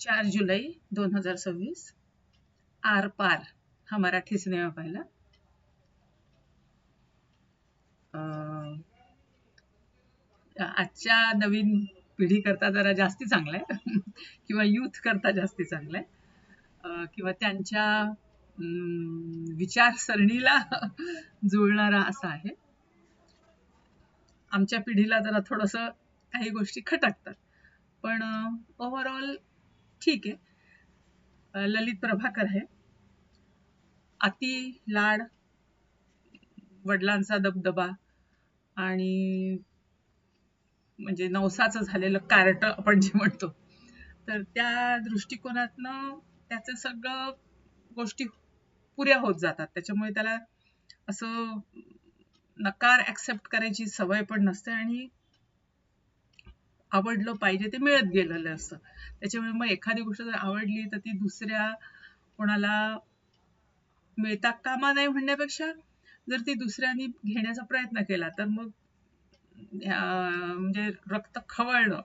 4 जुलै 2026 R पार हा Marathi cinema पाहिला. आजच्या नवीन पिढी करता जरा जास्ती चांगला आहे किंवा युथ करता जास्ती चांगला आहे किंवा त्यांच्या विचारसरणीला जुळणारा असा आहे. आमच्या पिढीला जरा थोडस काही गोष्टी खटकतात, पण ओव्हरऑल ठीक आहे. ललित प्रभाकर आहे. अति लाड, वडिलांचा दबदबा आणि म्हणजे नवसाचं झालेलं कार्ट आपण जे म्हणतो, तर त्या दृष्टिकोनातनं त्याचं सगळं गोष्टी पुऱ्या होत जातात. त्याच्यामुळे त्याला असं नकार ऍक्सेप्ट करायची सवय पण नसते आणि आवडलं पाहिजे ते मिळत गेलेलं असतं. त्याच्यामुळे मग एखादी गोष्ट जर आवडली तर ती दुसऱ्या कोणाला मिळता कामा नाही म्हणण्यापेक्षा जर ती दुसऱ्यांनी घेण्याचा प्रयत्न केला तर मग म्हणजे रक्त खवळणं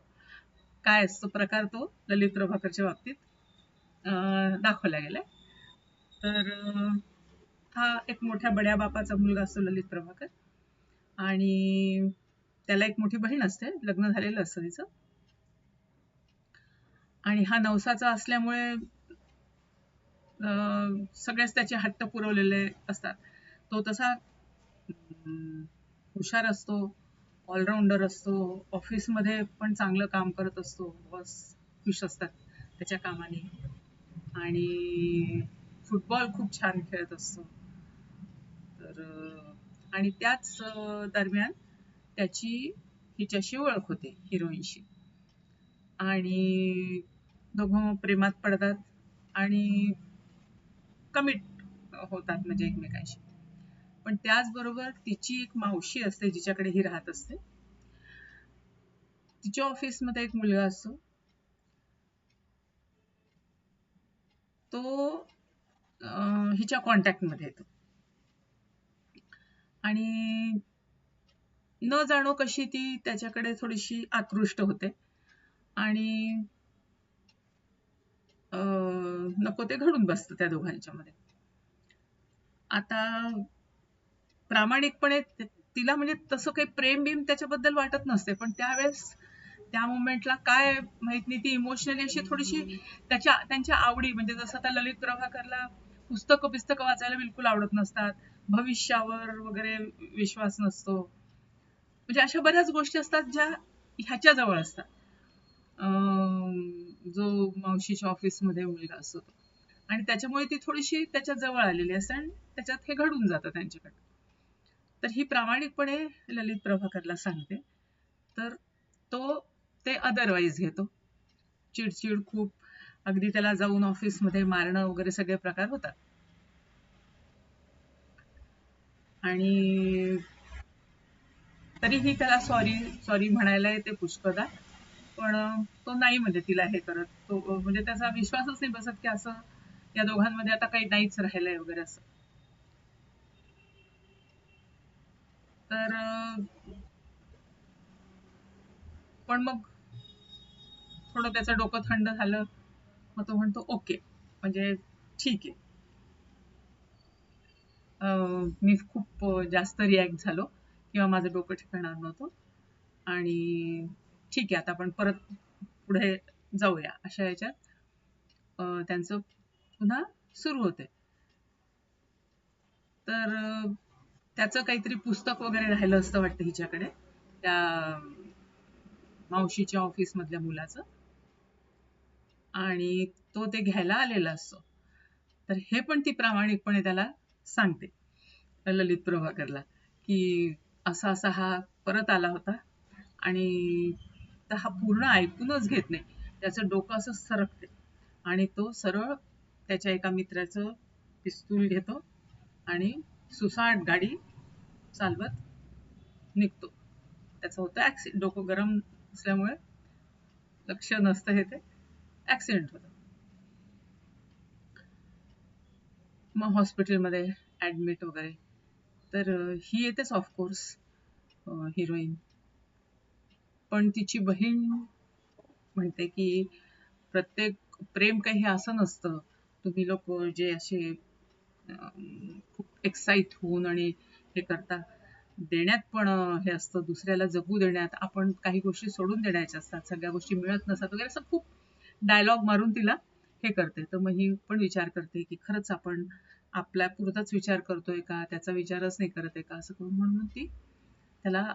काय असतो प्रकार तो ललित प्रभाकरच्या बाबतीत दाखवला गेलाय. तर हा एक मोठ्या बड्या बापाचा मुलगा असतो ललित प्रभाकर आणि त्याला एक मोठी बहीण असते, लग्न झालेलं असतं तिचं, आणि हा नवसाचा असल्यामुळे सगळेच त्याचे हट्ट पुरवलेले असतात. तो तसा हुशार असतो, ऑलराऊंडर असतो, ऑफिसमध्ये पण चांगलं काम करत असतो, बॉस खुश असतात त्याच्या कामाने, आणि फुटबॉल खूप छान खेळत असतो. तर आणि त्याच दरम्यान त्याची हिच्याशी ओळख होते, हिरोईनशी, आणि दोघं प्रेमात पडतात आणि कमिट होतात म्हणजे एकमेकांशी. पण त्याचबरोबर तिची एक मावशी असते जिच्याकडे ही राहत असते. तिच्या ऑफिसमध्ये एक मुलगा असतो, तो हिच्या कॉन्टॅक्टमध्ये येतो आणि न जाणो कशी ती त्याच्याकडे थोडीशी आकृष्ट होते आणि नको ते घडून बसतं त्या दोघांच्या मध्ये. आता प्रामाणिकपणे तिला म्हणजे तसं काही प्रेम बिम त्याच्याबद्दल वाटत नसते, पण त्यावेळेस त्या मोमेंटला काय माहित नाही, ती इमोशनली अशी थोडीशी त्यांच्या आवडी, म्हणजे जसं आता ललित प्रभाकरला पुस्तकं वाचायला बिलकुल आवडत नसतात, भविष्यावर वगैरे विश्वास नसतो, म्हणजे अशा बऱ्याच गोष्टी असतात ज्या ह्याच्या जवळ असतात. जो मावशीच्या ऑफिसमध्ये मुलगा असतो तो, आणि त्याच्यामुळे ती थोडीशी त्याच्या जवळ आलेली असते आणि त्याच्यात हे घडून जातं त्यांच्याकडे. तर ही प्रामाणिकपणे ललित प्रभाकरला सांगते, तर तो ते अदरवाईज घेतो. चिडचिड खूप, अगदी त्याला जाऊन ऑफिसमध्ये मारणं वगैरे सगळे प्रकार होतात. आणि तरीही त्याला सॉरी म्हणायला येते पुष्कळदा, पण तो नाही म्हणजे तिला हे करत, तो म्हणजे त्याचा विश्वासच नाही बसत की असं या दोघांमध्ये आता काही नाहीच राहिलंय वगैरे असं. तर पण मग थोडं त्याचं डोकं थंड झालं, मग तो म्हणतो ओके, म्हणजे ठीक आहे, मी खूप जास्त रिॲक्ट झालो किंवा माझं डोकं ठिकाणार नव्हतं आणि ठीक आहे, आता आपण परत पुढे जाऊया, अशा याच्यात त्यांचं पुन्हा सुरू होते. तर त्याचं काहीतरी पुस्तक वगैरे राहिलं असतं वाटतं हिच्याकडे, त्या मावशीच्या ऑफिस मधल्या मुलाचं, आणि तो ते घ्यायला आलेला असतो. तर हे पण ती प्रामाणिकपणे त्याला सांगते ललित प्रभाकरला, की असा असा हा परत आला होता आणि तर हा पूर्ण ऐकूनच घेत नाही, त्याचं डोकं असं सरकते आणि तो सरळ त्याच्या एका मित्राचं पिस्तूल घेतो आणि सुसाट गाडी चालवत निघतो. त्याचं होतं ऍक्सिडेंट, डोकं गरम असल्यामुळे लक्ष नसतं हे, ते ऍक्सिडेंट होतं. मग हॉस्पिटलमध्ये ऍडमिट वगैरे, तर ही येतेच ऑफकोर्स हिरोईन, पण तिची बहीण म्हणते की प्रत्येक प्रेम काही हे असं नसतं. तुम्ही लोक जे असे खूप एक्साइट होऊन आणि हे करता, देण्यात पण हे असतं, दुसऱ्याला जगू देण्यात, आपण काही गोष्टी सोडून देण्याच्या असतात, सगळ्या गोष्टी मिळत नसतात वगैरे, असं खूप डायलॉग मारून तिला हे करते. तर मग ही पण विचार करते की खरंच आपण आपल्या पुरताच विचार करतोय का, त्याचा विचारच नाही करत आहे का, असं करून म्हणून ती त्याला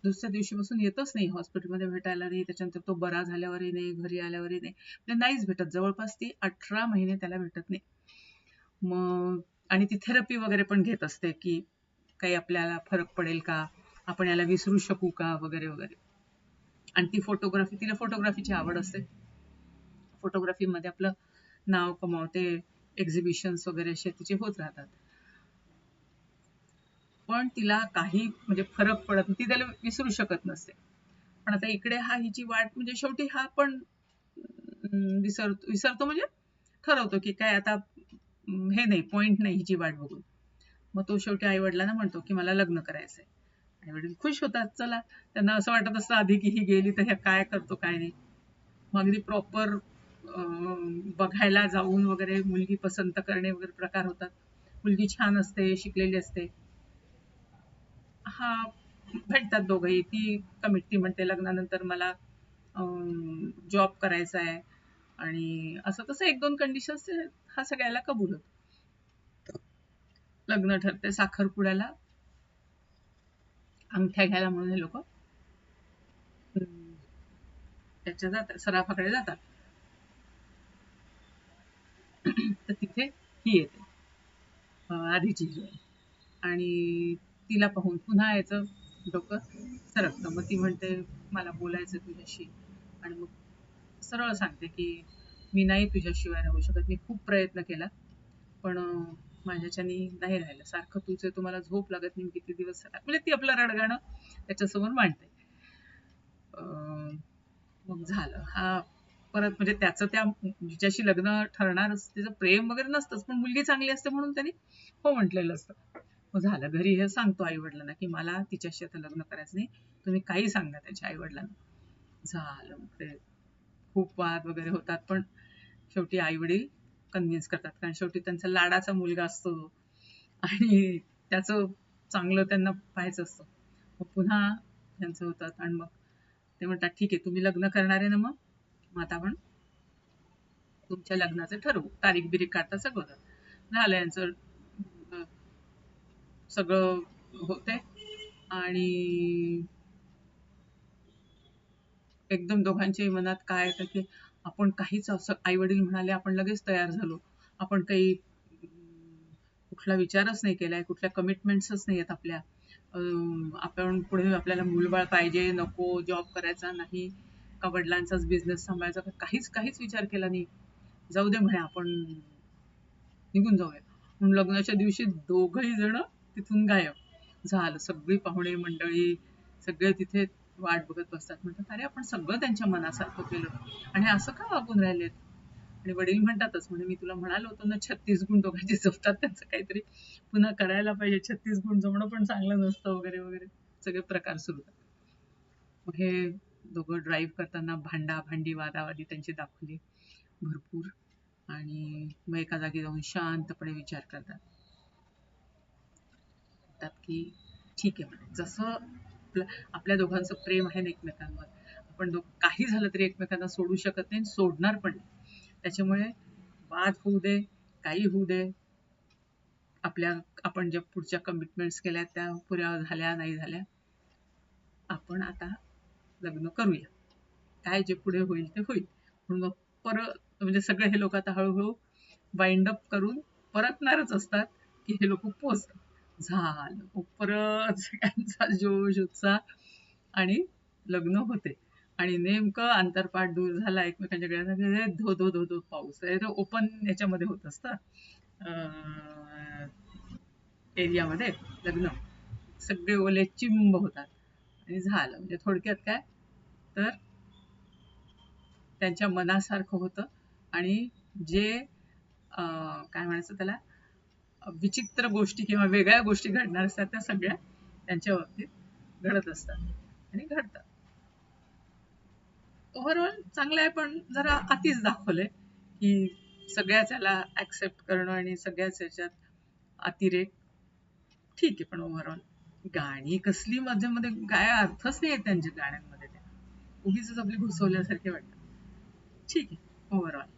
दुसऱ्या दिवशीपासून येतच नाही, हॉस्पिटलमध्ये भेटायला नाही, त्याच्यानंतर तो बरा झाल्यावरही नाही, घरी आल्यावरही नाही, म्हणजे नाहीच भेटत. जवळपास ती 18 महिने त्याला भेटत नाही. मग आणि ती थेरपी वगैरे पण घेत असते की काही आपल्याला फरक पडेल का, आपण याला विसरू शकू का, वगैरे वगैरे. आणि ती फोटोग्राफी, तिला फोटोग्राफीची आवड असते, फोटोग्राफीमध्ये आपलं नाव कमावते, एक्झिबिशन्स वगैरे असे तिचे होत राहतात. पण तिला काही म्हणजे फरक पडत नाही, ती त्याला विसरू शकत नसते. पण आता इकडे हा हिची वाट, म्हणजे शेवटी हा पण विसरतो विसरतो म्हणजे ठरवतो की काय आता हे नाही, पॉइंट नाही हिची वाट बघून. मग तो शेवटी आई वडिलांना म्हणतो की मला लग्न करायचंय. आई वडील खुश होतात, चला. त्यांना असं वाटत असतं आधी की ही गेली तर ह्या काय करतो काय नाही. मग अगदी प्रॉपर बघायला जाऊन वगैरे मुलगी पसंत करणे वगैरे प्रकार होतात. मुलगी छान असते, शिकलेली असते. हा, भेटतात दोघंही. ती म्हणते लग्नानंतर मला जॉब करायचा आहे आणि असं तसं एक दोन कंडिशन्स हा सगळ्याला कबूल होतो. लग्न ठरते. साखरपुड्याला अंगठ्या घ्यायला म्हणून हे लोक त्याच्या जातात, सराफाकडे जातात. तर तिथे ही येते, आधीची हिरोईन, आणि तिला पाहून पुन्हा याचं डोकं सरकतं. मग ती म्हणते मला बोलायचं तुझ्याशी, आणि मग सरळ सांगते की मी नाही तुझ्याशिवाय राहू शकत, मी खूप प्रयत्न केला पण माझ्याच्यानी नाही राहिलं, सारखं तुझं तुम्हाला झोप लागत नाही, किती दिवस, म्हणजे ती आपलं रडगाणं त्याच्यासमोर मांडते. मग झालं, हा परत म्हणजे त्याचं त्या जिच्याशी लग्न ठरणार, तिचं प्रेम वगैरे नसतंच, पण मुलगी चांगली असते म्हणून त्यांनी हो म्हटलेलं असतं. मग झालं, घरी हे सांगतो आई वडिलांना की मला तिच्याशी आता लग्न करायचं नाही, तुम्ही काही सांगा त्याच्या आई वडिलांना. झालं, मग ते खूप वाद वगैरे होतात, पण शेवटी आई वडील कन्व्हिन्स करतात, कारण शेवटी त्यांचा लाडाचा मुलगा असतो आणि त्याचं चांगलं त्यांना पाहायचं असतं. मग पुन्हा त्यांचं होतात आणि मग ते म्हणतात ठीक आहे, तुम्ही लग्न करणार आहे ना, मग आता आपण तुमच्या लग्नाचं ठरवू, तारीख बिरीख काढता, सगळं झालं यांचं. अं, सगळं होते आणि एकदम दोघांच्याही मनात काय येतं की आपण काहीच, असं आई वडील म्हणाले, आपण लगेच तयार झालो, आपण काही कुठला विचारच नाही केलाय, कुठल्या कमिटमेंट्सच नाही आहेत आपल्या. आपण पुढे आपल्याला मूलबाळ पाहिजे नको, जॉब करायचा नाही का, वडिलांचाच बिझनेस सांभाळायचा, काहीच काहीच विचार केला नाही. जाऊ दे म्हणे, आपण निघून जाऊया म्हणून लग्नाच्या दिवशी दोघही जण तिथून गायब. झालं, सगळी पाहुणे मंडळी सगळे तिथे वाट बघत बसतात, म्हणतात अरे आपण सगळं त्यांच्या मनासारखं केलं आणि असं का वागून राहिलेत. आणि वडील म्हणतातच, म्हणे मी तुला म्हणालो होतो ना 36 गुण दोघांचे जमतात, त्यांचं काहीतरी पुन्हा करायला पाहिजे, 36 गुण जमणं पण चांगलं नसतं, वगैरे वगैरे सगळे प्रकार सुरू होतात. मग हे दोघं ड्राईव्ह करताना भांडी वादावादी त्यांची दाखवली भरपूर, आणि मग एका जागी जाऊन शांतपणे विचार करतात. म्हणतात की ठीक आहे, म्हणे जसं आपल्या दोघांचं प्रेम आहे ना एकमेकांवर, आपण काही झालं तरी एकमेकांना सोडू शकत नाही, सोडणार पण नाही. त्याच्यामुळे वाद होऊ दे, काही होऊ दे, आपण ज्या पुढच्या कमिटमेंट्स केल्या त्या पुऱ्या झाल्या नाही झाल्या, आपण आता लग्न करूया, काय जे पुढे होईल ते होईल. म्हणून मग परत म्हणजे सगळे हे लोक आता हळूहळू वाइंड अप करून परतणारच असतात की हे लोक पोचतात. झालं, मग परत सगळ्यांचा जोश उत्साह आणि लग्न होते. आणि नेमकं अंतरपाठ दूर झाला एकमेकांच्या गळ्यात, धो धो धो धो पाऊस आहे, ओपन याच्यामध्ये होत असतं, एरियामध्ये लग्न, सगळे ओले चिंब होतात आणि झालं. म्हणजे थोडक्यात काय, तर त्यांच्या मनासारखं होतं आणि जे काय म्हणायचं त्याला, विचित्र गोष्टी किंवा वेगळ्या गोष्टी घडणार असतात त्या सगळ्या त्यांच्या बाबतीत घडत असतात आणि घडतात. ओव्हरऑल चांगलं आहे, पण जरा अतिच दाखवलंय की सगळ्याच याला ऍक्सेप्ट करणं आणि सगळ्याच याच्यात अतिरेक ठीक आहे. पण ओव्हरऑल गाणी कसली मध्ये मध्ये काय अर्थच नाही त्यांच्या गाण्यांमध्ये, त्या उगीच आपली घुसवल्यासारखे वाटतात. ठीक आहे ओव्हरऑल.